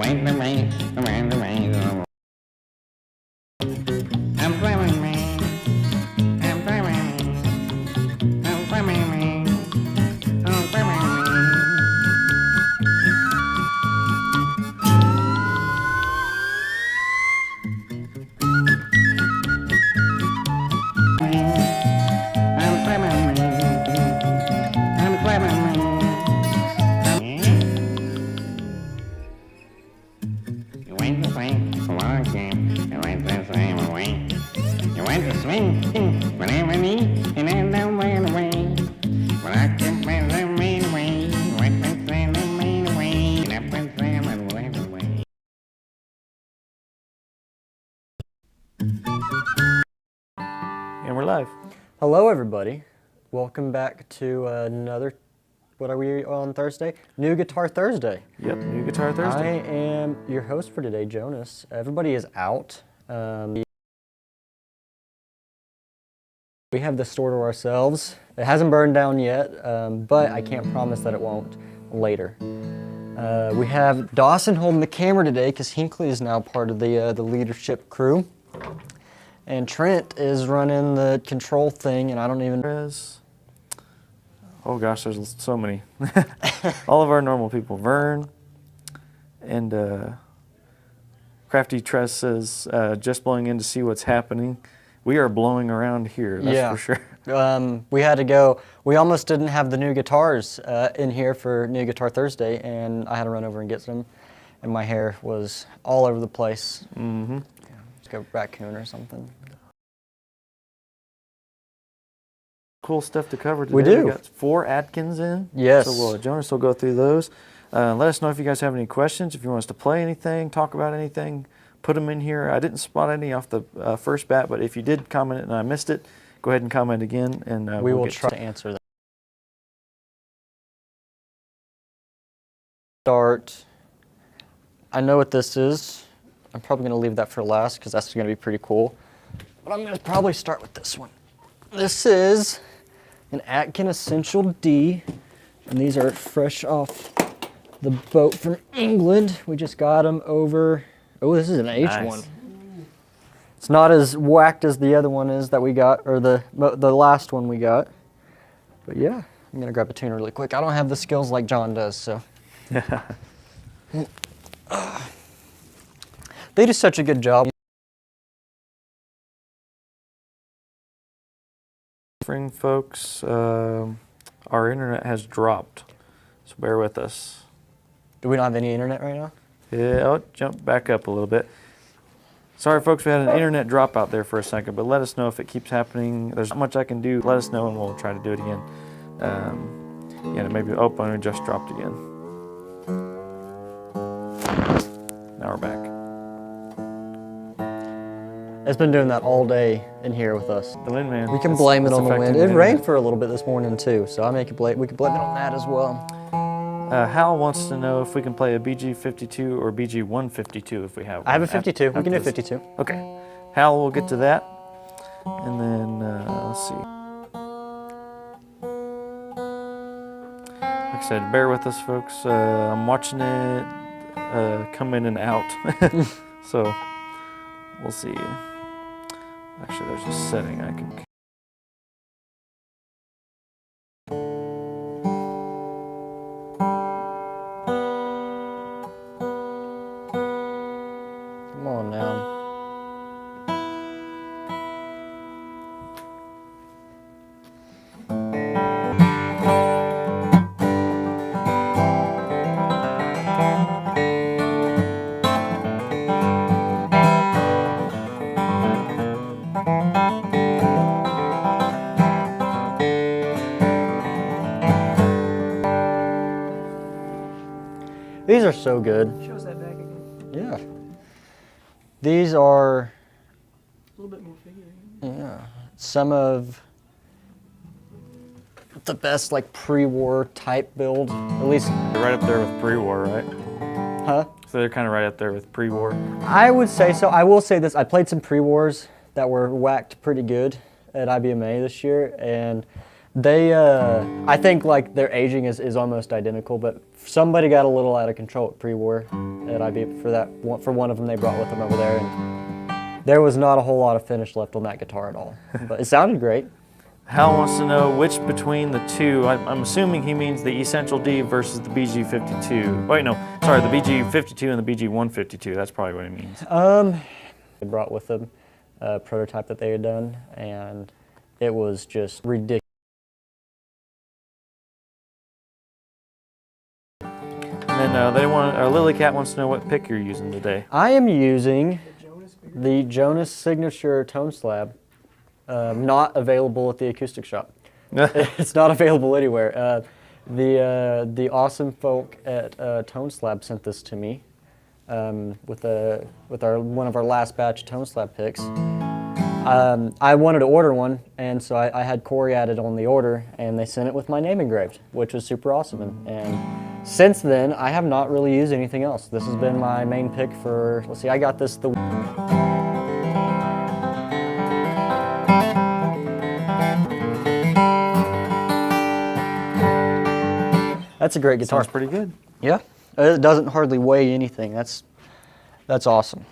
And we're live. Hello everybody. Welcome back to another, what are we on Thursday? New Guitar Thursday. Yep, New Guitar Thursday. I am your host for today, Jonas. Everybody is out. We have the store to ourselves. It hasn't burned down yet, but I can't promise that it won't later. We have Dawson holding the camera today because Hinckley is now part of the leadership crew. And Trent is running the control thing, and I don't even... Oh gosh, there's so many. All of our normal people. Vern and Crafty Tress says, just blowing in to see what's happening. We are blowing around here, that's for sure. We had to go. We almost didn't have the new guitars in here for New Guitar Thursday, and I had to run over and get some, and my hair was all over the place. Mm-hmm. Yeah, just go raccoon or something. Cool stuff to cover today. We do. We got 4 Atkins in. Yes. So Jonas will go through those. Let us know if you guys have any questions, if you want us to play anything, talk about anything, put them in here. I didn't spot any off the first bat, but if you did comment it and I missed it, go ahead and comment again, and we will try to answer that. Start. I know what this is. I'm probably going to leave that for last because that's going to be pretty cool. But I'm going to probably start with this one. This is an Atkin Essential D, and these are fresh off the boat from England. We just got them over. Oh, this is an H one. It's not as whacked as the other one is that we got, or the last one we got. But yeah, I'm gonna grab a tuner really quick. I don't have the skills like John does, so. They do such a good job. Folks, our internet has dropped, so bear with us. Do we not have any internet right now? Yeah, I'll jump back up a little bit. Sorry folks, we had an internet drop out there for a second, but let us know if it keeps happening. There's not much I can do. Let us know and we'll try to do it again. Yeah, maybe, oh, it just dropped again. Now we're back. It's been doing that all day in here with us. The wind, man. We can blame it on the wind. It rained for a little bit this morning too, so we can blame it on that as well. Hal wants to know if we can play a BG52 or BG152 if we have one. I have a 52. We can do 52. Okay. Hal, we'll get to that. And then, let's see. Like I said, bear with us, folks. I'm watching it come in and out. So, we'll see. Actually, there's a setting I can... Come on now. These are so good. Show us that back again. Yeah. These are... A little bit more figure. Yeah. Some of the best like pre-war type build. At least... They're right up there with pre-war, right? Huh? So they're kind of right up there with pre-war. I would say so. I will say this. I played some pre-wars that were whacked pretty good at IBMA this year, and They, I think like their aging is almost identical, but somebody got a little out of control at pre-war at IB for one of them they brought with them over there, and there was not a whole lot of finish left on that guitar at all. But it sounded great. Hal wants to know which between the two, I'm assuming he means the Essential D versus the BG52. Wait, no, sorry, the BG52 and the BG152. That's probably what he means. They brought with them a prototype that they had done, and it was just ridiculous. And then Lilycat wants to know what pick you're using today. I am using the Jonas Signature Tone Slab, not available at the Acoustic Shop. It's not available anywhere. The awesome folk at Tone Slab sent this to me with one of our last batch Tone Slab picks. I wanted to order one, and so I had Corey added on the order, and they sent it with my name engraved, which was super awesome. And since then, I have not really used anything else. This has been my main pick for, let's see, I got this the... That's a great guitar. Sounds pretty good. Yeah, it doesn't hardly weigh anything. That's awesome.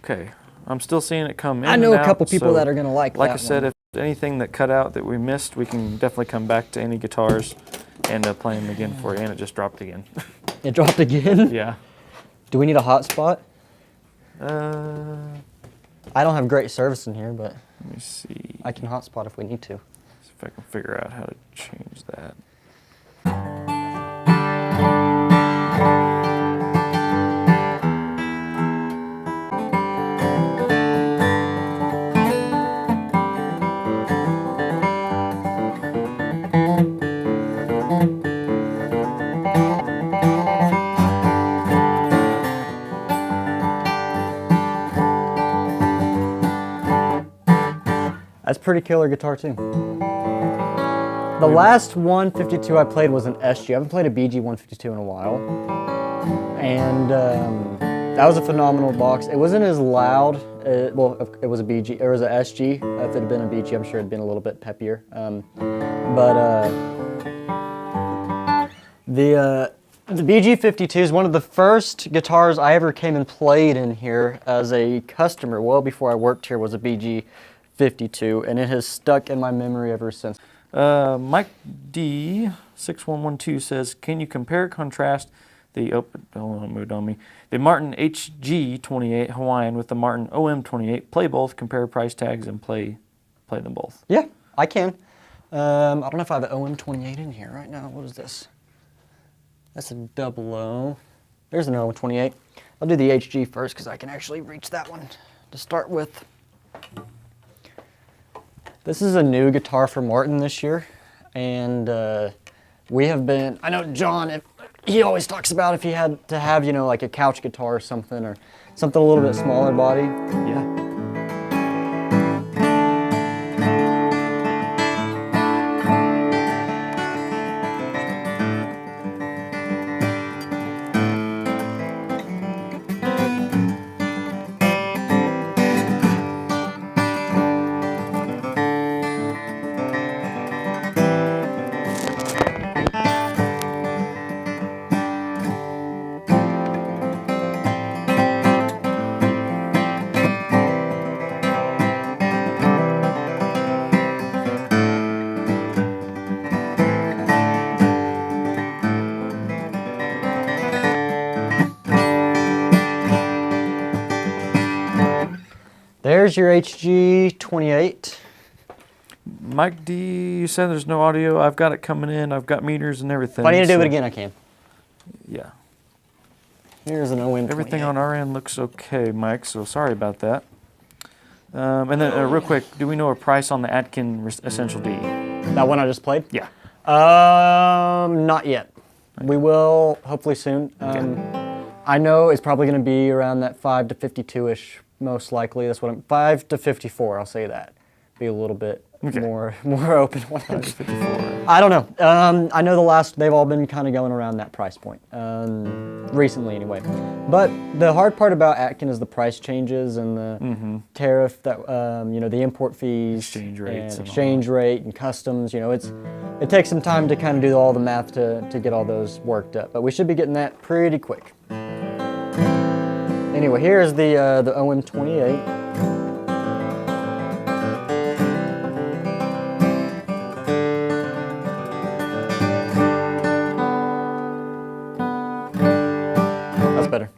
Okay, I'm still seeing it come in. I know and a couple out, people so that are gonna like that. I said, if anything that cut out that we missed, we can definitely come back to any guitars and play them again for you. And it just dropped again. It dropped again? Yeah. Do we need a hotspot? Let I don't have great service in here, but me see. I can hotspot if we need to. See if I can figure out how to change that. That's a pretty killer guitar too. The last 152 I played was an SG. I haven't played a BG 152 in a while. And that was a phenomenal box. It wasn't as loud. Well, it was a BG, it was an SG. If it had been a BG, I'm sure it'd been a little bit peppier. The BG52 is one of the first guitars I ever came and played in here as a customer. Well before I worked here was a BG52, and it has stuck in my memory ever since. Mike D6112 says, can you compare contrast the the Martin HG28 Hawaiian with the Martin OM28? Play both, compare price tags, and play them both. Yeah, I can. I don't know if I have an OM28 in here right now. What is this? That's a 00. There's an OM28. I'll do the HG first because I can actually reach that one to start with. This is a new guitar for Martin this year, and we have been, I know John, he always talks about if he had to have, you know, like a couch guitar or something a little bit smaller body. Yeah. There's your HG28. Mike D, you said there's no audio. I've got it coming in. I've got meters and everything. If I need to do it again, I can. Yeah. Here's an OM28. Everything on our end looks okay, Mike, so sorry about that. And then real quick, do we know a price on the Atkin Essential D? That one I just played? Yeah. Not yet. We will hopefully soon. I know it's probably going to be around that 5 to 52-ish, most likely. That's what 5 to 54. I'll say that. Be a little bit more open on it. 54. I don't know. I know they've all been kind of going around that price point, recently anyway. But the hard part about Atkin is the price changes and the tariff that, the import fees, Exchange rates and and all exchange rate and customs. It takes some time to kind of do all the math to get all those worked up. But we should be getting that pretty quick. Anyway, here's the OM28. That's better.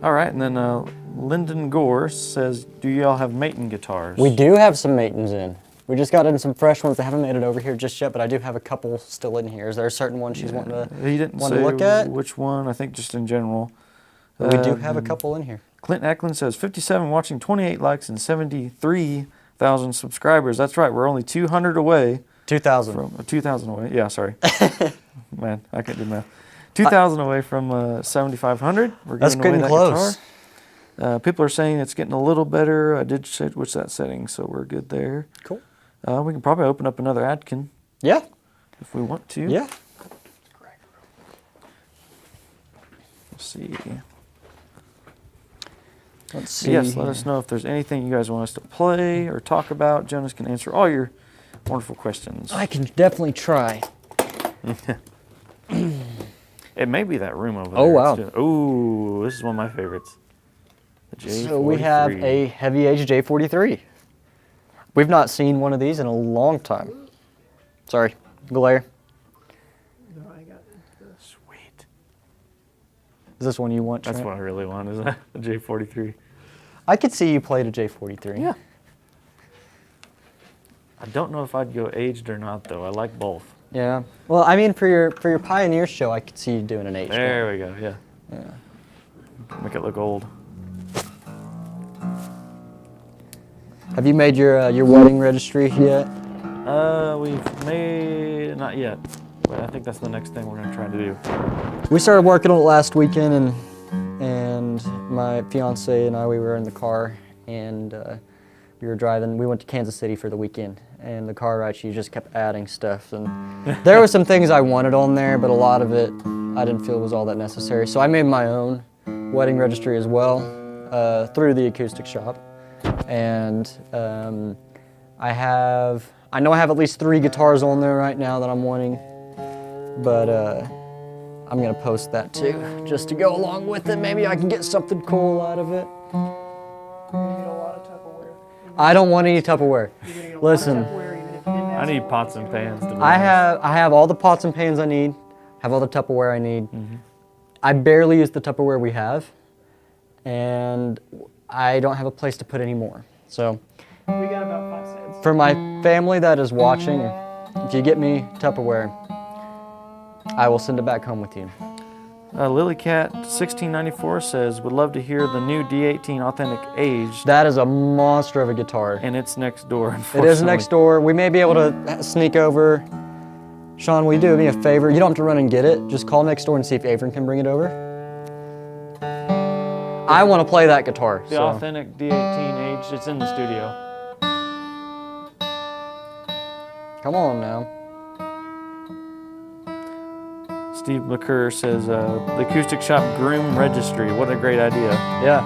All right, and then Lyndon Gore says, do y'all have Maton guitars? We do have some Matons in. We just got in some fresh ones that haven't made it over here just yet, but I do have a couple still in here. Is there a certain one she's wanting He didn't to say look at? which one, I think just in general. But we do have a couple in here. Clint Eklund says, 57 watching, 28 likes, and 73,000 subscribers. That's right, we're only 200 away. 2,000. From 2,000 away, yeah, sorry. Man, I can't do math. 2,000 away from 7,500. We're That's giving away getting that close. guitar. People are saying it's getting a little better. I did switch that setting, so we're good there. Cool. We can probably open up another Atkin Yeah. if we want to. Yeah. Let's see. Let's see. Yes, let us know if there's anything you guys want us to play or talk about. Jonas can answer all your wonderful questions. I can definitely try. It may be that room over there. Oh, wow. Oh, this is one of my favorites. The J43. So we have a Heavy Age J43. We've not seen one of these in a long time. Sorry, glare. No, I got this. Sweet. Is this one you want, That's Trent? what I really want, is a J43. I could see you played a J43. Yeah. I don't know if I'd go aged or not, though. I like both. Yeah. Well, I mean, for your Pioneer show, I could see you doing an H. There we go, yeah. Yeah. Make it look old. Have you made your wedding registry yet? We've made, not yet, but I think that's the next thing we're gonna try to do. We started working on it last weekend, and my fiance and I, we were in the car, and we were driving. We went to Kansas City for the weekend, and the car ride, she just kept adding stuff, and there were some things I wanted on there, but a lot of it I didn't feel was all that necessary. So I made my own wedding registry as well through the Acoustic shop, and I know I have at least 3 guitars on there right now that I'm wanting, but I'm gonna post that too, just to go along with it. Maybe I can get something cool out of it. You're gonna get a lot of Tupperware. I don't want any Tupperware. You're gonna get a Listen. lot of Tupperware even if you didn't have I need some. pots and pans to be I honest. have all the pots and pans I need, have all the Tupperware I need. I barely use the Tupperware we have, and I don't have a place to put any more. So We got about 5 cents. for my family that is watching, if you get me Tupperware, I will send it back home with you. Lilycat1694 says, would love to hear the new D18 Authentic Aged, That is a monster of a guitar. and it's next door, It unfortunately. is next door. We may be able to sneak over. Sean, will you do me a favor? You don't have to run and get it. Just call next door and see if Avery can bring it over. I want to play that guitar. The so. Authentic D18 Aged, it's in the studio. Come on now. Steve McCurr says, the Acoustic Shop Groom Registry. What a great idea. Yeah.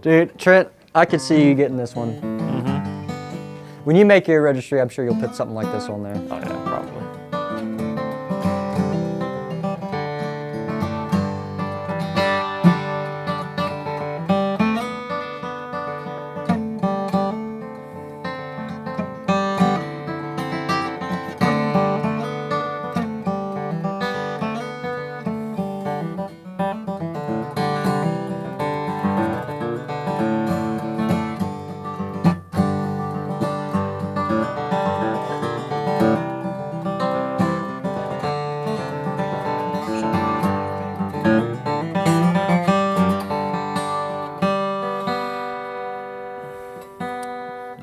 Dude, Trent, I could see you getting this one. When you make your registry, I'm sure you'll put something like this on there. Oh yeah, probably.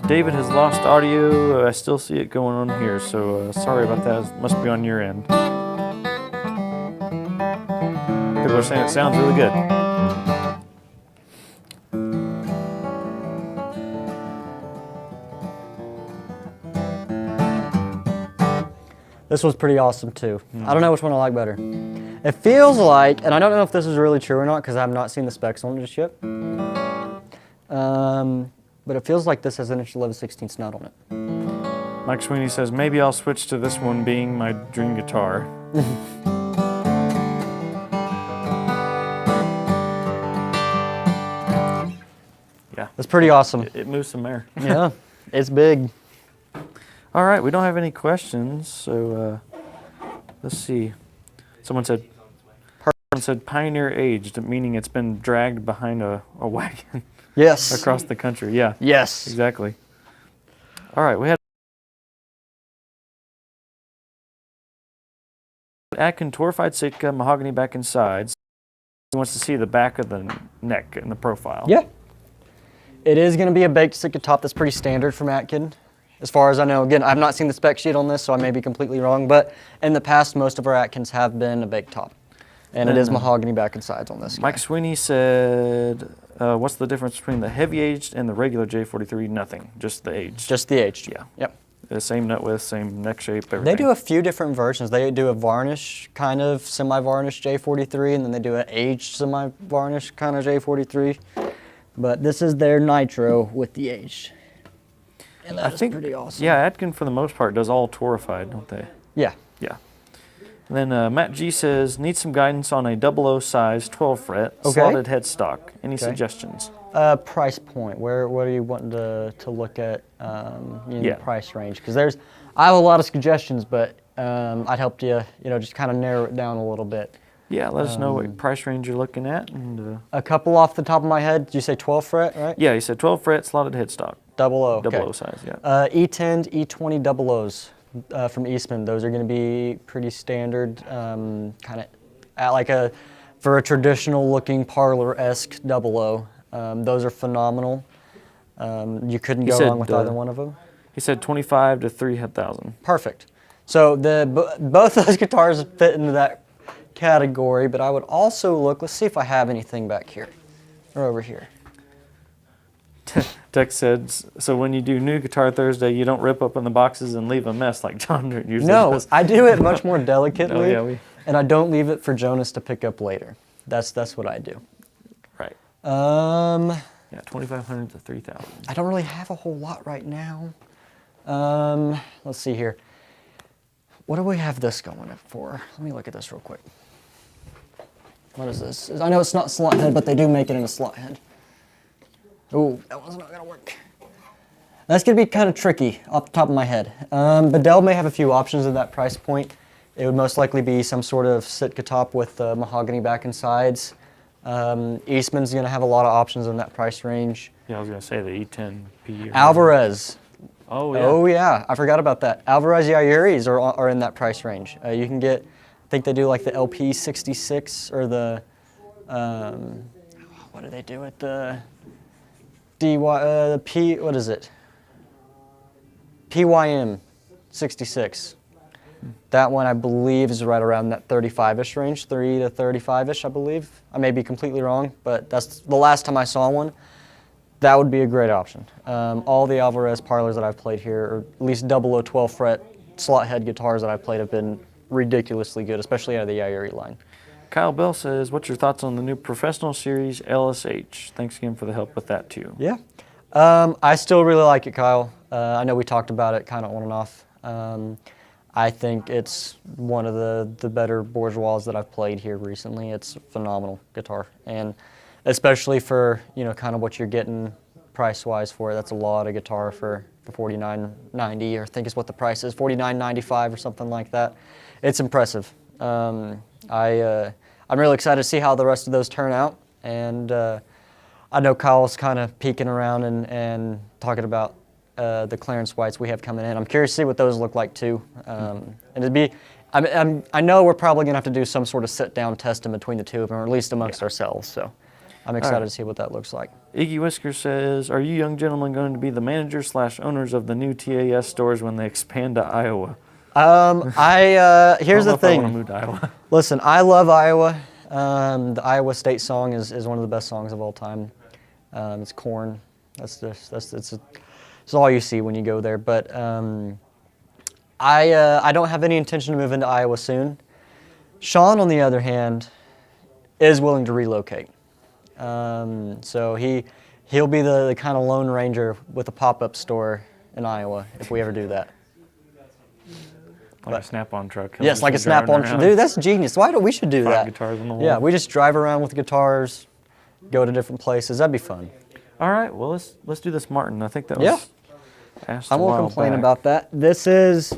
David has lost audio. I still see it going on here, so sorry about that. It must be on your end. People are saying it sounds really good. This was pretty awesome too. I don't know which one I like better. It feels like, and I don't know if this is really true or not because I have not seen the specs on it just yet. But it feels like this has an 1.11/16 snout on it. Mike Sweeney says, maybe I'll switch to this one being my dream guitar. Yeah. It's pretty awesome. It moves some air. Yeah, it's big. All right, we don't have any questions, so let's see. Someone said pioneer aged, meaning it's been dragged behind a wagon Yes. across the country. Yeah, Yes. exactly. All right, we had Atkin torrefied Sitka, mahogany back and sides. He wants to see the back of the neck and the profile. Yeah. It is going to be a baked Sitka top that's pretty standard from Atkin. As far as I know, again, I've not seen the spec sheet on this, so I may be completely wrong, but in the past, most of our Atkins have been a baked top. And it is mahogany back and sides on this guy. Mike Sweeney said, what's the difference between the heavy aged and the regular J43? Nothing, just the aged. Just the aged. Yeah. Yep. The same nut width, same neck shape, everything. They do a few different versions. They do a varnish, kind of semi-varnish J43, and then they do an aged semi-varnish kind of J43. But this is their nitro with the aged. And that is pretty awesome. Yeah, Atkin for the most part does all torrefied, don't they? Yeah. Yeah. And then Matt G says, need some guidance on a 00 size 12 fret slotted headstock. Any suggestions? Price point. What are you wanting to look at? The price range. Because I have a lot of suggestions, but I'd help you, just kind of narrow it down a little bit. Yeah, let us know what price range you're looking at. And a couple off the top of my head. Did you say 12 fret, right? yeah, he said 12 fret slotted headstock. 00. 00 size, yeah. E10, E20 00s from Eastman. Those are going to be pretty standard, kind of for a traditional looking parlor-esque 00. Those are phenomenal. You couldn't go wrong with either one of them. He said 25 to 3,000. Perfect. So both those guitars fit into that category, but I would also let's see if I have anything back here or over here. Tex said, so when you do new Guitar Thursday, you don't rip open the boxes and leave a mess like John usually does. No, I do it much more delicately, yeah, and I don't leave it for Jonas to pick up later. That's what I do. Right. Yeah, 2,500 to 3,000. I don't really have a whole lot right now. Let's see here. What do we have this going for? Let me look at this real quick. What is this? I know it's not slot head, but they do make it in a slot head. Oh, that one's not gonna work. That's gonna be kind of tricky off the top of my head. Bedell may have a few options at that price point. It would most likely be some sort of Sitka top with mahogany back and sides. Eastman's gonna have a lot of options in that price range. Yeah, I was gonna say the E10P. Alvarez. Oh yeah. Oh yeah, I forgot about that. Alvarez Yayuris are in that price range. You can get, I think they do like the LP66 or the, what do they do with the what is it? PYM 66. That one I believe is right around that 35-ish range, 30 to 35-ish I believe. I may be completely wrong, but that's the last time I saw one. That would be a great option. All the Alvarez parlors that I've played here, or at least 00 12 fret slot head guitars that I've played have been ridiculously good, especially out of the Yayuri line. Kyle Bell says, what's your thoughts on the new Professional Series LSH? Thanks again for the help with that too. Yeah. I still really like it, Kyle. I know we talked about it kind of on and off. I think it's one of the better bourgeois that I've played here recently. It's a phenomenal guitar, and especially for kind of what you're getting price-wise for it. That's a lot of guitar for $49.90, or I think is what the price is, $49.95 or something like that. It's impressive. I'm really excited to see how the rest of those turn out, and I know Kyle's kind of peeking around and talking about the Clarence Whites we have coming in. I'm curious to see what those look like too. And it'd be, I know we're probably gonna have to do some sort of sit-down test in between the two of them, or at least amongst ourselves. So I'm excited to see what that looks like. Iggy Whisker says, "Are you young gentlemen going to be the managers / owners of the new TAS stores when they expand to Iowa?" Here's I the don't know if I want thing. to move to Iowa. Listen, I love Iowa. The Iowa State song is one of the best songs of all time. It's corn. It's all you see when you go there. But I don't have any intention to move into Iowa soon. Sean, on the other hand, is willing to relocate. So he'll be the kind of lone ranger with a pop-up store in Iowa if we ever do that. Like a Snap-on truck. Yes, like a Snap-on truck. Dude, that's genius. Why don't we should do 5 that? guitars on the wall. Yeah, we just drive around with guitars, go to different places. That'd be fun. All right, well, let's do this Martin. I think that Yeah. was asked I a won't while complain back. about that. This is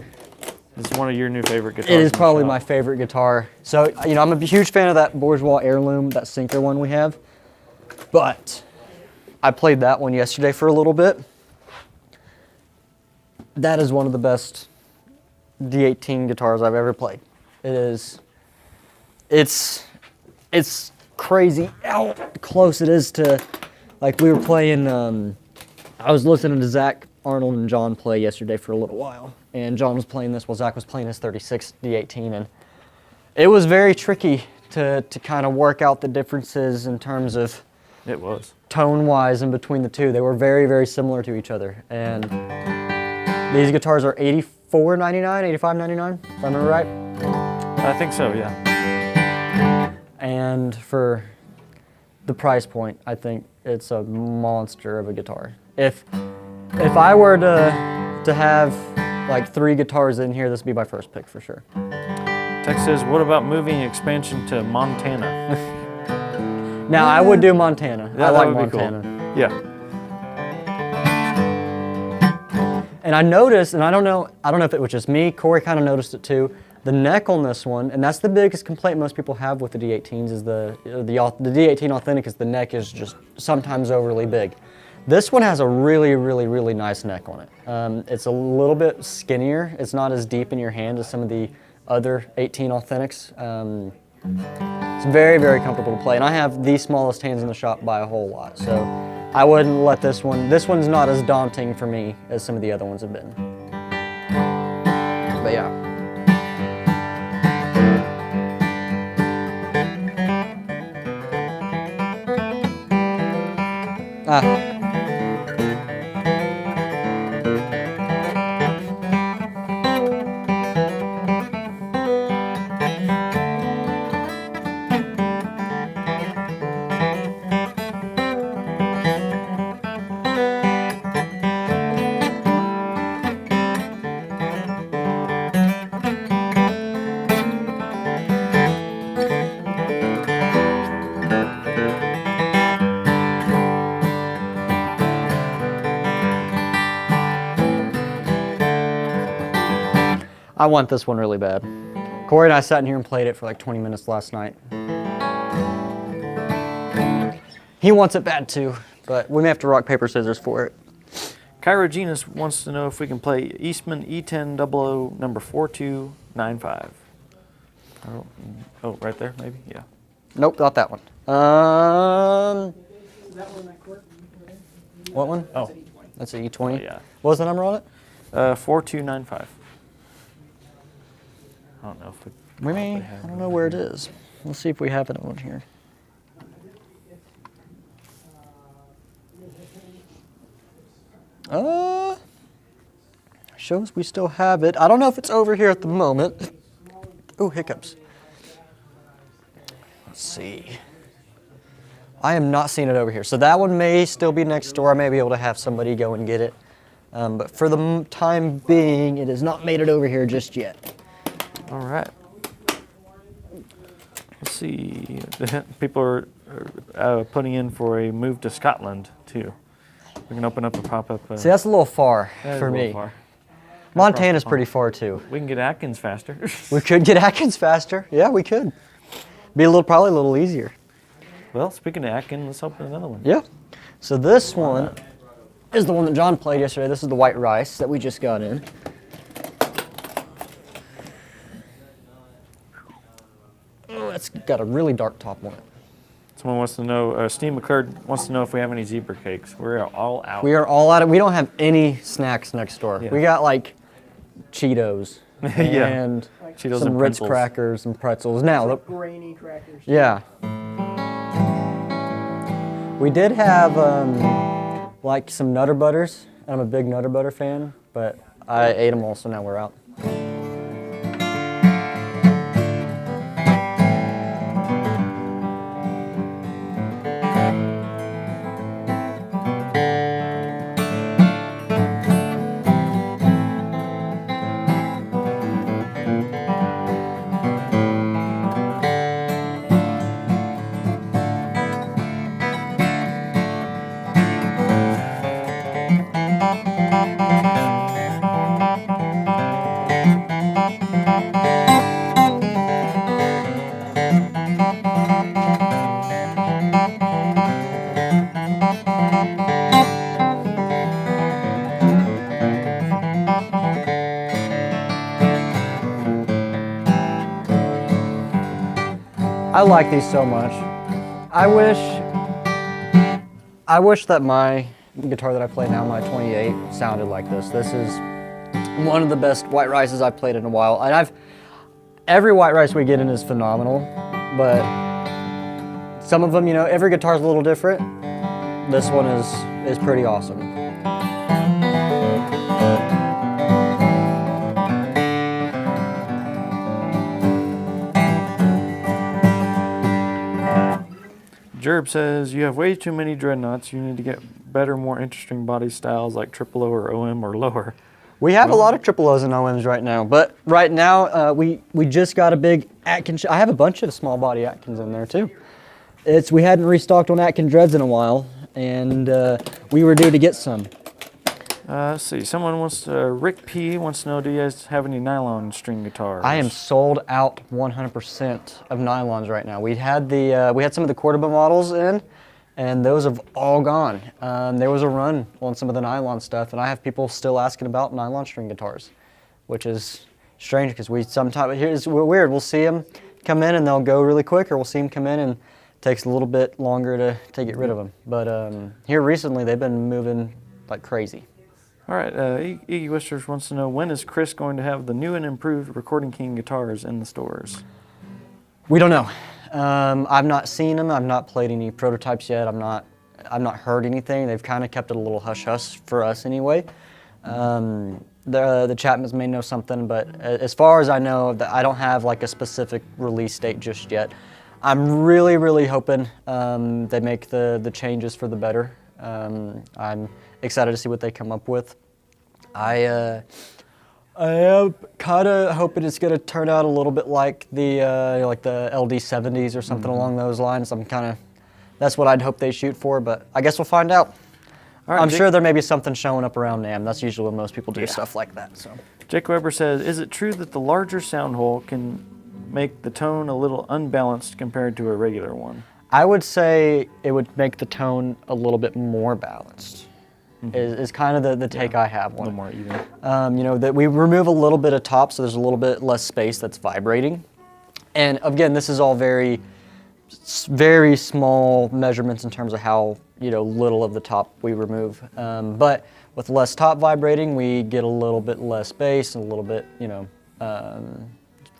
one of your new favorite guitars. It is in the probably shop. my favorite guitar. So, I'm a huge fan of that Bourgeois Heirloom, that sinker one we have. But I played that one yesterday for a little bit. That is one of the best D18 guitars I've ever played. It's crazy how close it is to, like we were playing, I was listening to Zach Arnold and John play yesterday for a little while. And John was playing this while Zach was playing his 36 D18. And it was very tricky to kind of work out the differences in terms of It was. tone-wise in between the two. They were very, very similar to each other. And these guitars are $84.99, $85.99, if I remember right. I think so, yeah. And for the price point, I think it's a monster of a guitar. If I were to have like 3 guitars in here, this would be my first pick for sure. Tex says, "What about moving expansion to Montana?" Now, I would do Montana. Yeah, I that like would be cool. Montana. Yeah. And I noticed, and I don't know if it was just me, Corey kind of noticed it too, the neck on this one, and that's the biggest complaint most people have with the D18s is the D18 Authentic is the neck is just sometimes overly big. This one has a really, really, really nice neck on it. It's a little bit skinnier. It's not as deep in your hand as some of the other 18 Authentics. It's very, very comfortable to play, and I have the smallest hands in the shop by a whole lot, so I wouldn't let this one's not as daunting for me as some of the other ones have been. But yeah. I want this one really bad. Corey and I sat in here and played it for like 20 minutes last night. He wants it bad too, but we may have to rock, paper, scissors for it. Kyra Genus wants to know if we can play Eastman E1000 number 4295. Oh, right there, maybe? Yeah. Nope, not that one. Is that one that court? What one? Oh, That's an E20. yeah. What was the number on it? 4295. I don't know if we We may, probably have I don't know where it is. Let's see if we have it on here. Shows we still have it. I don't know if it's over here at the moment. Oh, hiccups. Let's see. I am not seeing it over here. So that one may still be next door. I may be able to have somebody go and get it. But for the time being, it has not made it over here just yet. All right. Let's see. People are putting in for a move to Scotland, too. We can open up a pop-up. See, that's a little far That is for a little me. far. Montana's pretty far too. We can get Atkins faster. We could get Atkins faster. Yeah, we could. Be probably a little easier. Well, speaking of Atkins, let's open another one. Yeah. So this one is the one that John played yesterday. This is the White Rice that we just got in. Oh, it's got a really dark top on it. Someone wants to know, Steve McClure wants to know if we have any zebra cakes. We're all out. We are all out of, we don't have any snacks next door. Yeah. We got like Cheetos Yeah. and Cheetos some and Ritz pretzels. crackers and pretzels. Now, look, Grainy crackers. yeah. We did have like some Nutter Butters. I'm a big Nutter Butter fan, but I ate them all, so now we're out. I like these so much. I wish that my guitar that I play now, my 28, sounded like this. This is one of the best white rices I've played in a while. And every white rice we get in is phenomenal, but some of them, you know, every guitar is a little different. This one is pretty awesome. Jerb says, you have way too many dreadnoughts. You need to get better, more interesting body styles like triple O or OM or lower. We have a lot of triple O's and OMs right now, but right now we just got a big Atkin. I have a bunch of small body Atkins in there too. We hadn't restocked on Atkin Dreads in a while, and we were due to get some. Let's see. Someone wants Rick P wants to know, do you guys have any nylon string guitars? I am sold out 100% of nylons right now. We had some of the Cordoba models in, and those have all gone. There was a run on some of the nylon stuff, and I have people still asking about nylon string guitars, which is strange because we're weird. We'll see them come in and they'll go really quick, or we'll see them come in and it takes a little bit longer to get rid of them. But here recently, they've been moving like crazy. All right, Iggy Whisters wants to know, when is Chris going to have the new and improved Recording King guitars in the stores? We don't know. I've not seen them. I've not played any prototypes yet. I've not heard anything. They've kind of kept it a little hush-hush for us anyway. The Chapmans may know something, but as far as I know, I don't have like a specific release date just yet. I'm really, really hoping they make the changes for the better. I'm excited to see what they come up with. I am kind of hoping it's going to turn out a little bit like the LD70s or something along those lines. That's what I'd hope they shoot for, but I guess we'll find out. All right, I'm sure there may be something showing up around NAMM. That's usually when most people do Yeah. stuff like that. So. Jake Weber says, is it true that the larger sound hole can make the tone a little unbalanced compared to a regular one? I would say it would make the tone a little bit more balanced. Is kind of the take I have on A it. little more even. You know, that we remove a little bit of top, so there's a little bit less space that's vibrating. And again, this is all very, very small measurements in terms of how, you know, little of the top we remove. But with less top vibrating, we get a little bit less bass and a little bit, you know,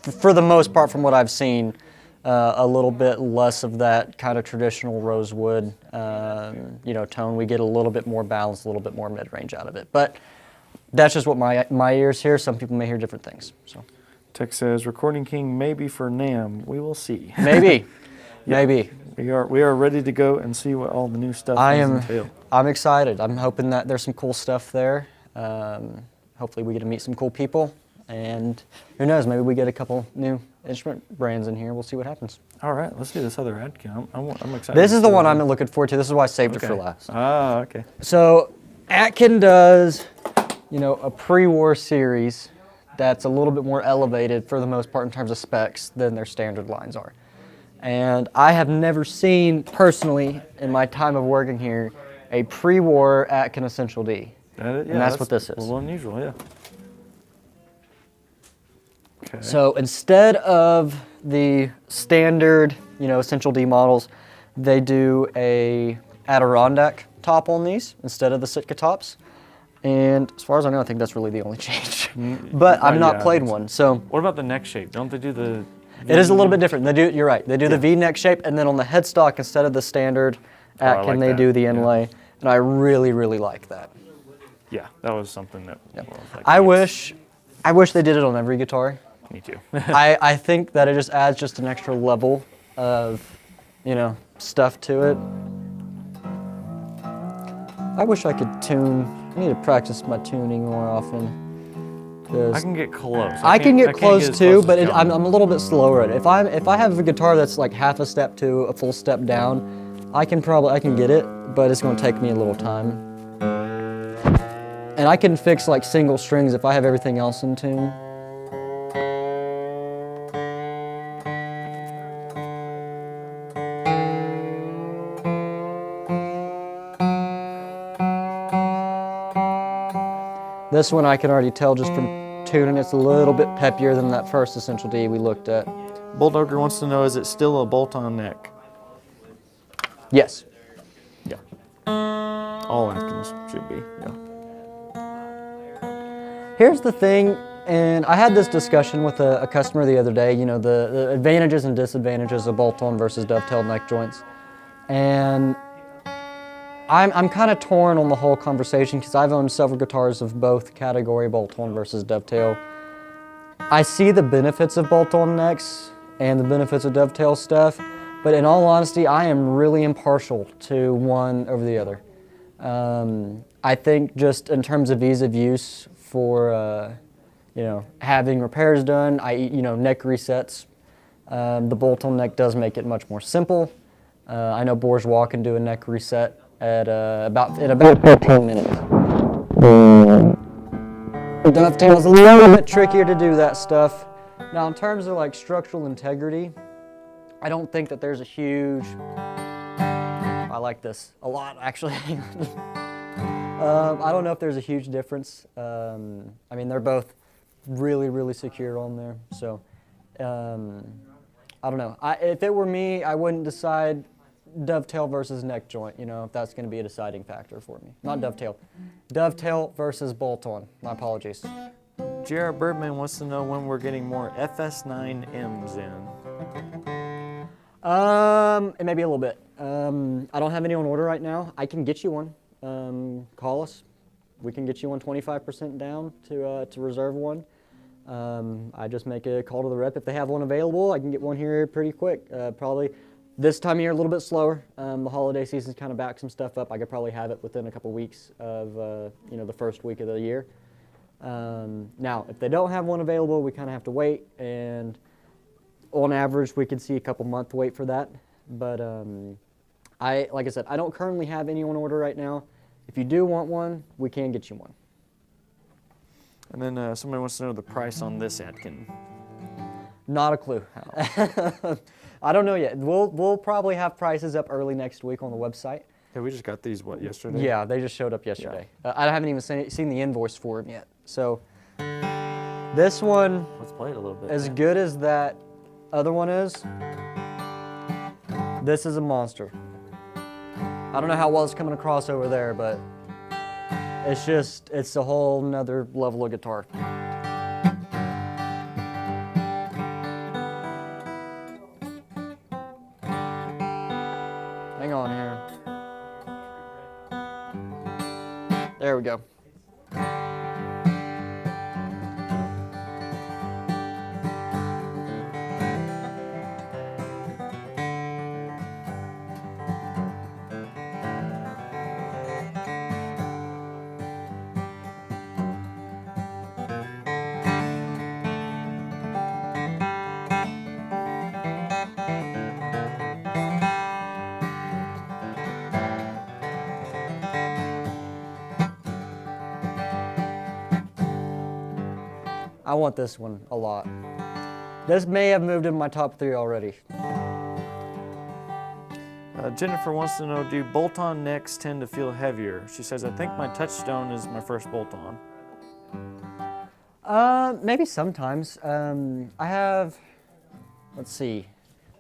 for the most part from what I've seen, a little bit less of that kind of traditional rosewood, you know, tone. We get a little bit more balance, a little bit more mid-range out of it. But that's just what my ears hear. Some people may hear different things. So Tech says, Recording King maybe for NAMM. We will see. maybe, Yeah. maybe. We are ready to go and see what all the new stuff entail. I'm excited. I'm hoping that there's some cool stuff there. Hopefully we get to meet some cool people. And who knows, maybe we get a couple new instrument brands in here. We'll see what happens. All right, let's do this other Atkin. I'm excited. This to is the see one what- I'm looking forward to. This is why I saved it Okay. for last. Ah, okay. So Atkin does, you know, a pre-war series that's a little bit more elevated for the most part in terms of specs than their standard lines are. And I have never seen, personally, in my time of working here, a pre-war Atkin Essential D. And that's what this is. A little unusual, yeah. Okay. So instead of the standard, you know, Essential D models, They do a Adirondack top on these instead of the Sitka tops. And as far as I know, I think that's really the only change. But I've not yeah, I played think so. one, so What about the neck shape? Don't they do the? it is a little bit different. They do. You're right. They do the Yeah. V-neck shape, and then on the headstock instead of the standard Oh, I Atkin, like they that. do the Yeah. inlay, and I really, really like that. Yeah, that was something that. Well, like, I yes, wish they did it on every guitar. Me too. I think that it just adds just an extra level of, stuff to it. I wish I could tune. I need to practice my tuning more often. I can get close. I can can't get close as too, close but as I'm John. a little bit slower at it. If I have a guitar that's like half a step to a full step down, I can get it, but it's going to take me a little time. And I can fix like single strings if I have everything else in tune. This one I can already tell just from tuning, it's a little bit peppier than that first Essential D we looked at. Bulldogger wants to know: is it still a bolt-on neck? Yes. Yeah. All Atkins should be. Yeah. Here's the thing, and I had this discussion with a customer the other day, the advantages and disadvantages of bolt-on versus dovetail neck joints. And I'm kind of torn on the whole conversation because I've owned several guitars of both category, bolt-on versus dovetail. I see the benefits of bolt-on necks and the benefits of dovetail stuff, but in all honesty, I am really impartial to one over the other. I think just in terms of ease of use for, having repairs done, neck resets, the bolt-on neck does make it much more simple. I know Bourgeois can do a neck reset at about 15 minutes. Dovetail is a little bit trickier to do that stuff. Now, in terms of like structural integrity, I don't think that there's a huge. I like this a lot, actually. I don't know if there's a huge difference. I mean, they're both really, really secure on there. So, I don't know. If it were me, I wouldn't decide dovetail versus neck joint, if that's going to be a deciding factor for me. Not dovetail. Dovetail versus bolt-on. My apologies. J.R. Birdman wants to know when we're getting more FS9Ms in. It may be a little bit. I don't have any on order right now. I can get you one. Call us. We can get you one 25% down to reserve one. I just make a call to the rep. If they have one available, I can get one here pretty quick. Probably this time of year a little bit slower. The holiday season's kind of backed some stuff up. I could probably have it within a couple weeks of the first week of the year. Now, if they don't have one available, we kind of have to wait, and on average, we could see a couple month wait for that. But like I said, I don't currently have any on order right now. If you do want one, we can get you one. And then somebody wants to know the price on this Atkin. Not a clue. I don't know yet. We'll probably have prices up early next week on the website. Yeah, we just got these, yesterday? Yeah, they just showed up yesterday. Yeah. I haven't even seen the invoice for them yet. So this one, Let's play it a little bit. as good as that other one is, this is a monster. I don't know how well it's coming across over there, but it's a whole nother level of guitar. Hang on here. There we go. I want this one a lot. This may have moved in my top 3 already. Jennifer wants to know, do bolt-on necks tend to feel heavier? She says, I think my Touchstone is my first bolt-on. Maybe sometimes. I have, let's see,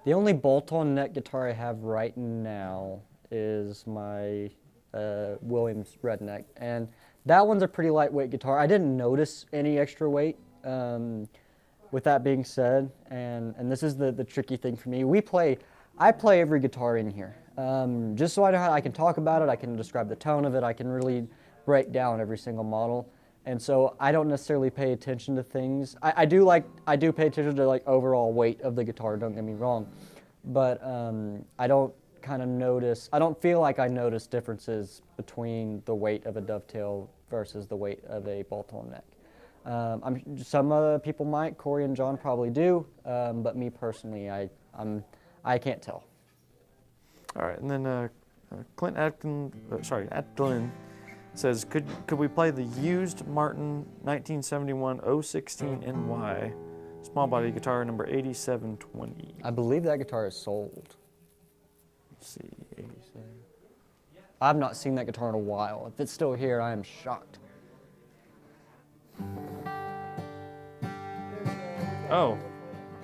The only bolt-on neck guitar I have right now is my Williams Redneck, and that one's a pretty lightweight guitar. I didn't notice any extra weight. With that being said, and this is the tricky thing for me, I play every guitar in here. Just so I know how I can talk about it, I can describe the tone of it, I can really break down every single model. And so I don't necessarily pay attention to things. I do pay attention to like overall weight of the guitar, don't get me wrong. But I don't feel like I notice differences between the weight of a dovetail versus the weight of a bolt-on neck. Some other people might, Corey and John probably do, but me personally, I can't tell. All right, and then Atkin says, could we play the used Martin 1971 016 NY small body guitar number 8720? I believe that guitar is sold. Let's see, 87. I've not seen that guitar in a while. If it's still here, I am shocked. Oh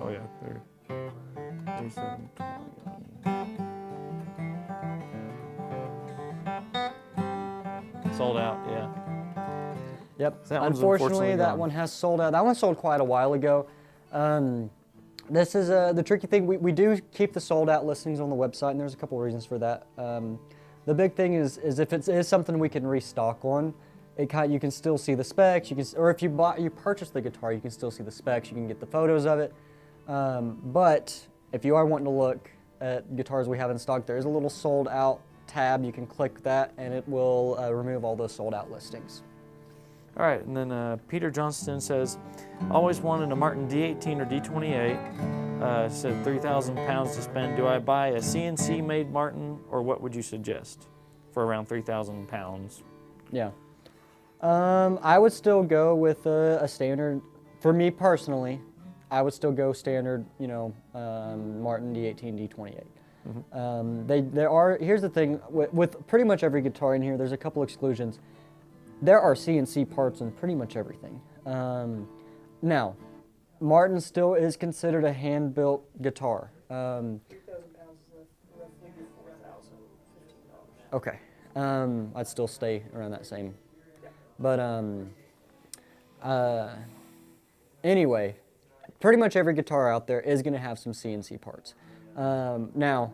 yeah, there. 8720. Sold out, yeah. Yep. That one's Unfortunately, that gone. one has sold out. That one sold quite a while ago. This is the tricky thing. We do keep the sold out listings on the website, and there's a couple reasons for that. The big thing is if it is something we can restock on, you can still see the specs. Or if you purchase the guitar, you can still see the specs. You can get the photos of it. But if you are wanting to look at guitars we have in stock, there is a little sold out tab. You can click that, and it will remove all those sold out listings. All right, and then Peter Johnston says, always wanted a Martin D18 or D28. Said 3,000 pounds to spend. Do I buy a CNC made Martin, or what would you suggest for around 3,000 pounds? Yeah. I would still go with a standard. For me personally, I would still go standard, Martin D18, D28. Mm-hmm. Here's the thing, with pretty much every guitar in here, there's a couple exclusions. There are CNC parts in pretty much everything. Now, Martin still is considered a hand-built guitar. 2,000 pounds is roughly $4,015. Okay. I'd still stay around that same. Yeah. But anyway, pretty much every guitar out there is going to have some CNC parts. Now,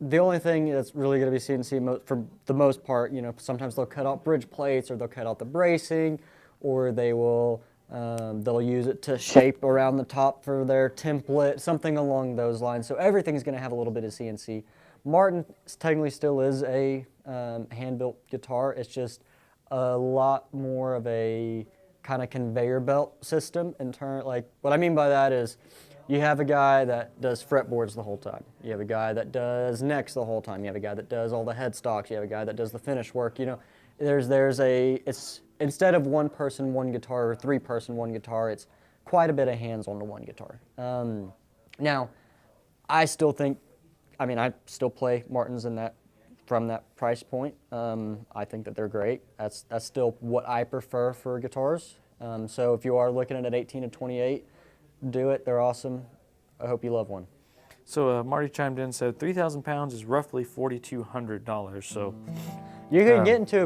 the only thing that's really going to be CNC for the most part, sometimes they'll cut out bridge plates, or they'll cut out the bracing, or they'll use it to shape around the top for their template, something along those lines. So everything's going to have a little bit of CNC. Martin technically still is a hand-built guitar. It's just a lot more of a kind of conveyor belt system. What I mean by that is, you have a guy that does fretboards the whole time. You have a guy that does necks the whole time. You have a guy that does all the headstocks. You have a guy that does the finish work. It's instead of one person, one guitar, or three person, one guitar, it's quite a bit of hands on the one guitar. Now, I still play Martins from that price point. I think that they're great. That's still what I prefer for guitars. So if you are looking at an 18 and 28, do it. They're awesome. I hope you love one. So Marty chimed in and said 3,000 pounds is roughly $4,200. So you could get into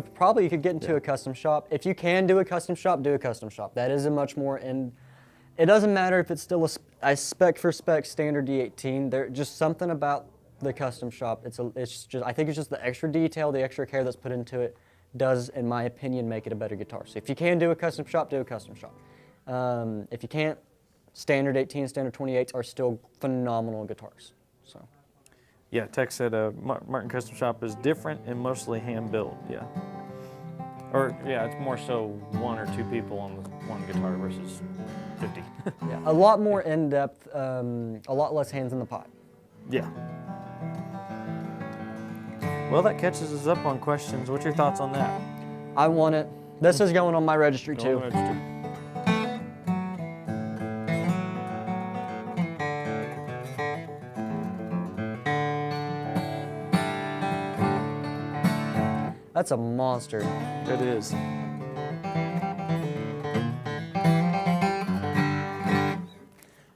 a custom shop. If you can do a custom shop, do a custom shop. That is a much more it doesn't matter if it's still a spec for spec standard D18. There's just something about the custom shop. I think it's just the extra detail, the extra care that's put into it does, in my opinion, make it a better guitar. So if you can do a custom shop, do a custom shop. If you can't, standard 18, standard 28s are still phenomenal guitars. So, yeah, Tech said Martin Custom Shop is different and mostly hand built. Yeah, it's more so one or two people on the one guitar versus 50. yeah, a lot more in depth, a lot less hands in the pot. Yeah. Well, that catches us up on questions. What's your thoughts on that? I want it. This is going on my registry too. That's a monster. It is.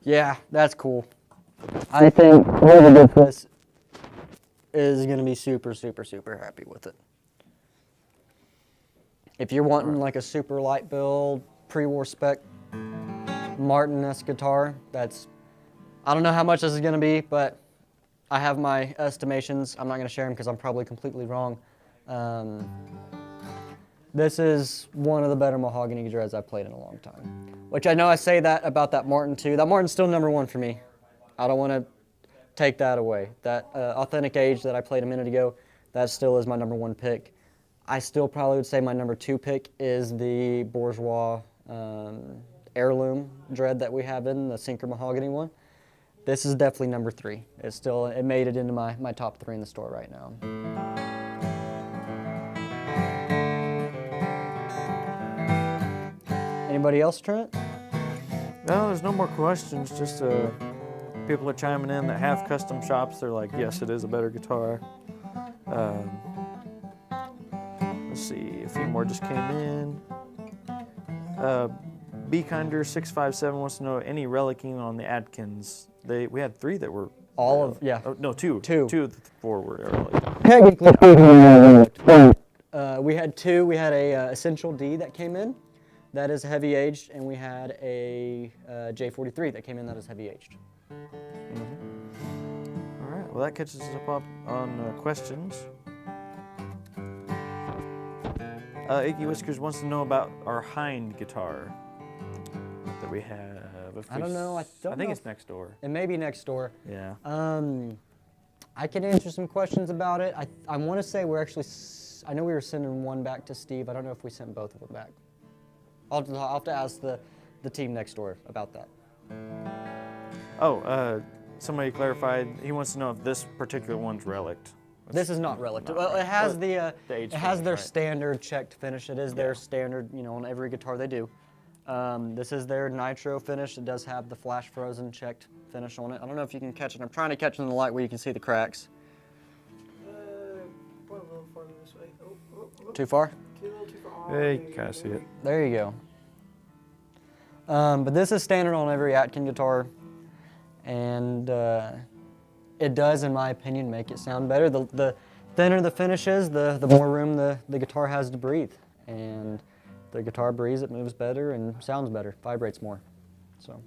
Yeah, that's cool. I think whoever gets this is going to be super, super, super happy with it. If you're wanting like a super light build, pre-war spec Martin-esque guitar, I don't know how much this is going to be, but I have my estimations. I'm not going to share them because I'm probably completely wrong. This is one of the better mahogany guitars I've played in a long time. Which I know I say that about that Martin too. That Martin's still #1 for me. I don't want to take that away. That Authentic Age that I played a minute ago, that still is my #1 pick. I still probably would say my #2 pick is the Bourgeois heirloom dread that we have in the Sinker mahogany one. This is definitely #3. It made it into my top 3 in the store right now. Anybody else, Trent? No, there's no more questions. Just people are chiming in that have custom shops. They're like, yes, it is a better guitar. Let's see, a few more just came in. Be Kinder 657 wants to know any relicking on the Atkins. We had 3 that were. Yeah. Oh, no, 2. 2. 2 of the 4 were relicked. Technically, we had 2. We had a Essential D that came in. That is heavy aged, and we had a J43 that came in that is heavy aged. All right, well that catches us up on questions. Iggy Whiskers wants to know about our Hind guitar that we have. I don't know. I think it's next door. It may be next door. Yeah. I can answer some questions about it. I want to say we're actually. I know we were sending one back to Steve. I don't know if we sent both of them back. I'll have to ask the team next door about that. Oh, somebody clarified. He wants to know if this particular one's relicked. This is not relic. Well, it has their right. standard checked finish. It is their standard, on every guitar they do. This is their nitro finish. It does have the flash frozen checked finish on it. I don't know if you can catch it. I'm trying to catch it in the light where you can see the cracks. Point a little farther this way. Oh. Too far? A little too far. Hey, you can see it. There you go. But this is standard on every Atkin guitar, and it does, in my opinion, make it sound better. The thinner the finish is, the more room the guitar has to breathe. And the guitar breathes, it moves better and sounds better, vibrates more. So.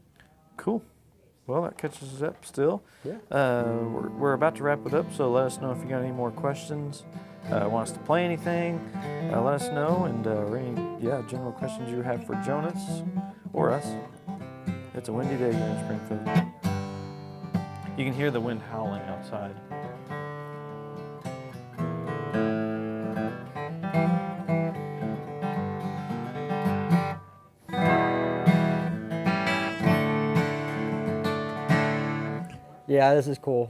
Cool. Well, that catches us up still. Yeah. We're about to wrap it up, so let us know if you got any more questions. Want us to play anything, let us know, and any general questions you have for Jonas or us. It's a windy day here in Springfield. You can hear the wind howling outside. Yeah, this is cool.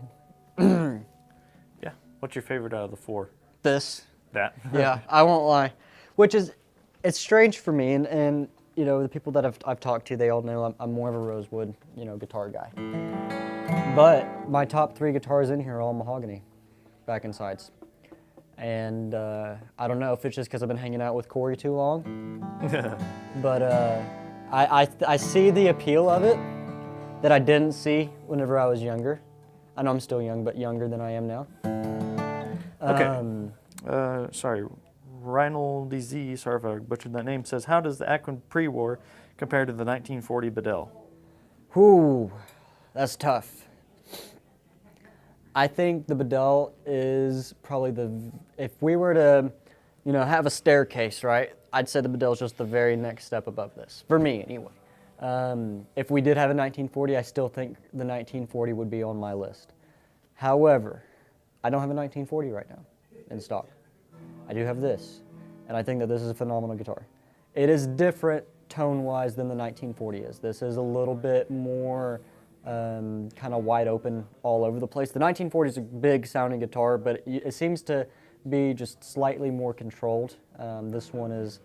Yeah. What's your favorite out of the 4? This. That. Yeah, I won't lie. It's strange for me, and the people that I've talked to, they all know I'm more of a rosewood, guitar guy. But my top 3 guitars in here are all mahogany, back and sides. And I don't know if it's just because I've been hanging out with Corey too long, but I see the appeal of it that I didn't see whenever I was younger. I know I'm still young, but younger than I am now. Okay. Sorry, Reinald DZ, sorry if I butchered that name, says, how does the Atkin pre-war compare to the 1940 Bedell? Whew, that's tough. I think the Bedell is probably if we were to, have a staircase, right? I'd say the Bedell is just the very next step above this, for me anyway. If we did have a 1940, I still think the 1940 would be on my list. However, I don't have a 1940 right now in stock. I do have this, and I think that this is a phenomenal guitar. It is different tone-wise than the 1940 is. This is a little bit more kind of wide open all over the place. The 1940 is a big sounding guitar, but it seems to be just slightly more controlled. This one is,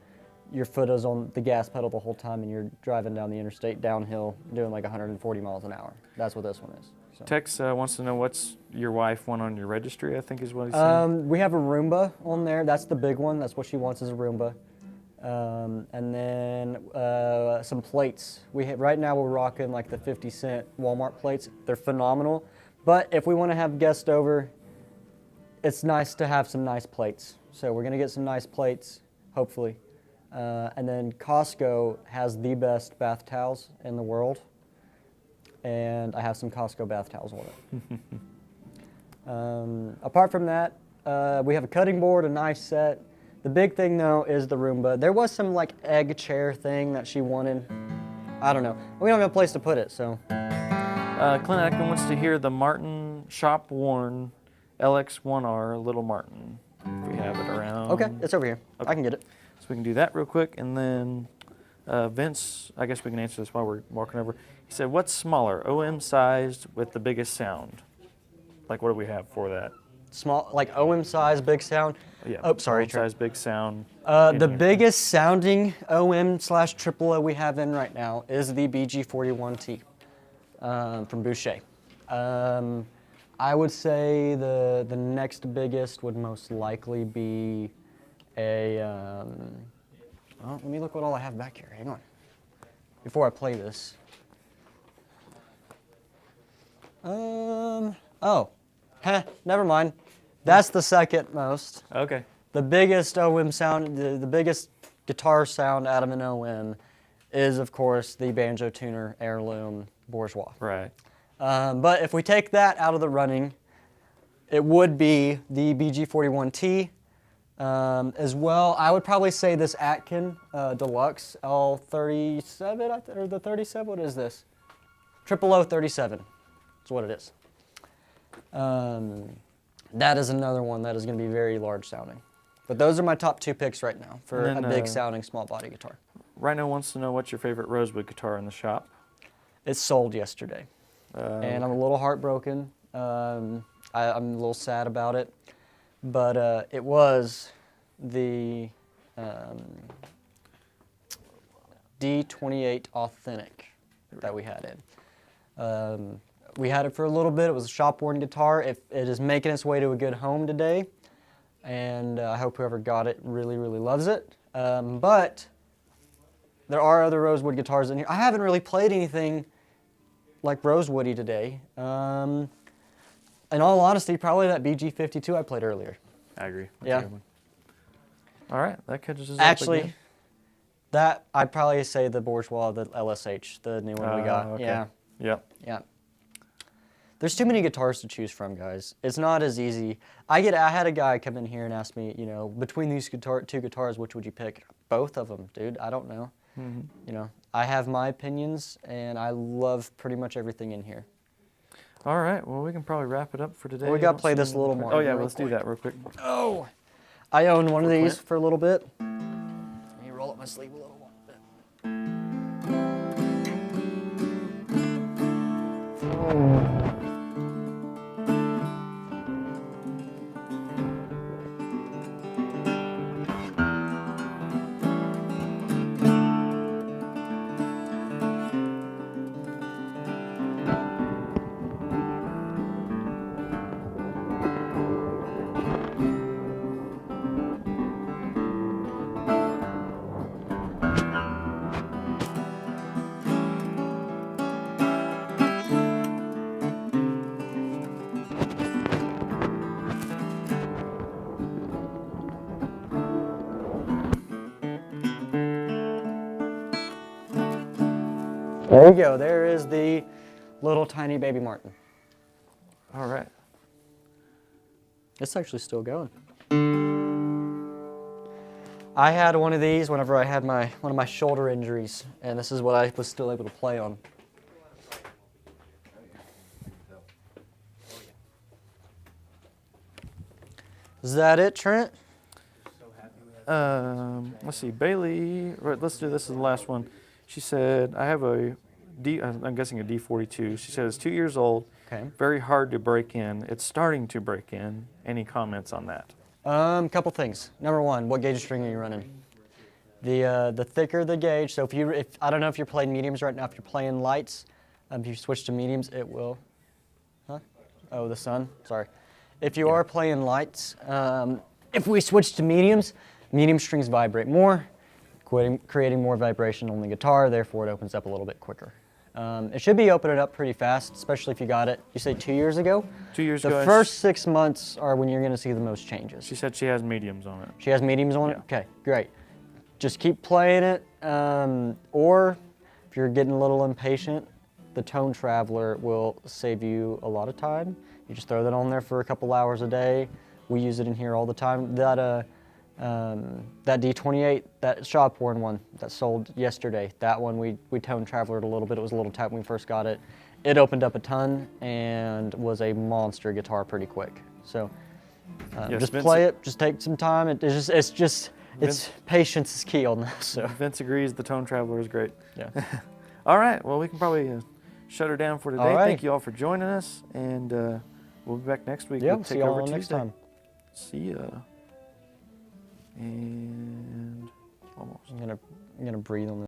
your foot is on the gas pedal the whole time and you're driving down the interstate downhill doing like 140 miles an hour. That's what this one is. So. Tex wants to know what's your wife want on your registry, I think is what he's saying. We have a Roomba on there. That's the big one. That's what she wants is a Roomba. And then some plates. Right now we're rocking like the 50-cent Walmart plates. They're phenomenal. But if we want to have guests over, it's nice to have some nice plates. So we're gonna get some nice plates, hopefully. And then Costco has the best bath towels in the world. And I have some Costco bath towels on it. Apart from that, we have a cutting board, a knife set. The big thing though is the Roomba. There was some like egg chair thing that she wanted. I don't know. We don't have a place to put it, so. Clint Atkin wants to hear the Martin Shop Worn LX1R Little Martin. If we have it around. Okay, it's over here. Okay. I can get it. So we can do that real quick, and then Vince, I guess we can answer this while we're walking over. He said, what's smaller, OM sized with the biggest sound? Like, what do we have for that? Small, like OM size, big sound. Yeah. Oh, sorry. OM size, big sound. The here. biggest sounding OM/triple we have in right now is the BG41T from Boucher. I would say the next biggest would most likely be a. Well, let me look what all I have back here. Hang on. Before I play this. Oh, never mind. That's the second most. Okay. The biggest OM sound, the biggest guitar sound out of an OM is, of course, the Banjo Tuner Heirloom Bourgeois. Right. But if we take that out of the running, it would be the BG41T. As well, I would probably say this Atkin Deluxe L37, or the 37, what is this? 00037, that's what it is. That is another one that is going to be very large sounding. But those are my top two picks right now for And then, a big sounding small body guitar. Rhino wants to know what's your favorite Rosewood guitar in the shop. It sold yesterday, and I'm a little heartbroken. I'm a little sad about it, but it was the D28 Authentic that we had in. We had it for a little bit. It was a shop-worn guitar. It is making its way to a good home today, and I hope whoever got it really, really loves it. But there are other Rosewood guitars in here. I haven't really played anything like Rosewoody today. In all honesty, probably that BG52 I played earlier. I agree. That's Yeah. a good one. All right, that catches us up Actually, again. that I'd probably say the Bourgeois, the LSH, the new one we got. Okay. Yeah, Yep. yeah. There's too many guitars to choose from, guys. It's not as easy. I had a guy come in here and ask me, you know, between these two guitars, which would you pick? Both of them, dude. I don't know. Mm-hmm. You know, I have my opinions, and I love pretty much everything in here. All right, well, we can probably wrap it up for today. Well, we gotta Don't play see this any little more- more Oh, yeah, real let's do quick. that real quick. Oh, I owned one of these Clint? for a little bit. Let me roll up my sleeve a little bit. There you go. There is the little tiny baby Martin. All right. It's actually still going. I had one of these whenever I had one of my shoulder injuries, and this is what I was still able to play on. Is that it, Trent? Let's see, Bailey, right, let's do this as the last one. She said, I have a D, I'm guessing a D42. She said it's 2 years old, Okay. very hard to break in. It's starting to break in. Any comments on that? Couple things. Number one, what gauge string are you running? The thicker the gauge. So if I don't know if you're playing mediums right now. If you're playing lights, if you switch to mediums, it will. Huh? Oh, the sun. Sorry. If you are playing lights, if we switch to mediums, medium strings vibrate more. creating more vibration on the guitar, therefore it opens up a little bit quicker. It should be opening up pretty fast, especially if you got it, you say 2 years ago? 2 years The ago. first 6 months are when you're gonna see the most changes. She said she has mediums on it. She has mediums on it? Yeah. Okay, great. Just keep playing it, or if you're getting a little impatient, the Tone Traveler will save you a lot of time. You just throw that on there for a couple hours a day. We use it in here all the time. That D28, that shop worn one that sold yesterday, that one we Tone Travelered a little bit. It was a little tight when we first got it. It opened up a ton and was a monster guitar pretty quick. So Yes, just Vince- play it, just take some time. It's patience is key on this. So Vince agrees the Tone Traveler is great. yeah. All right, well, we can probably shut her down for today. All right. Thank you all for joining us, and we'll be back next week. Yeah, with see y'all next Tuesday. time. See ya. And almost. I'm gonna breathe on this.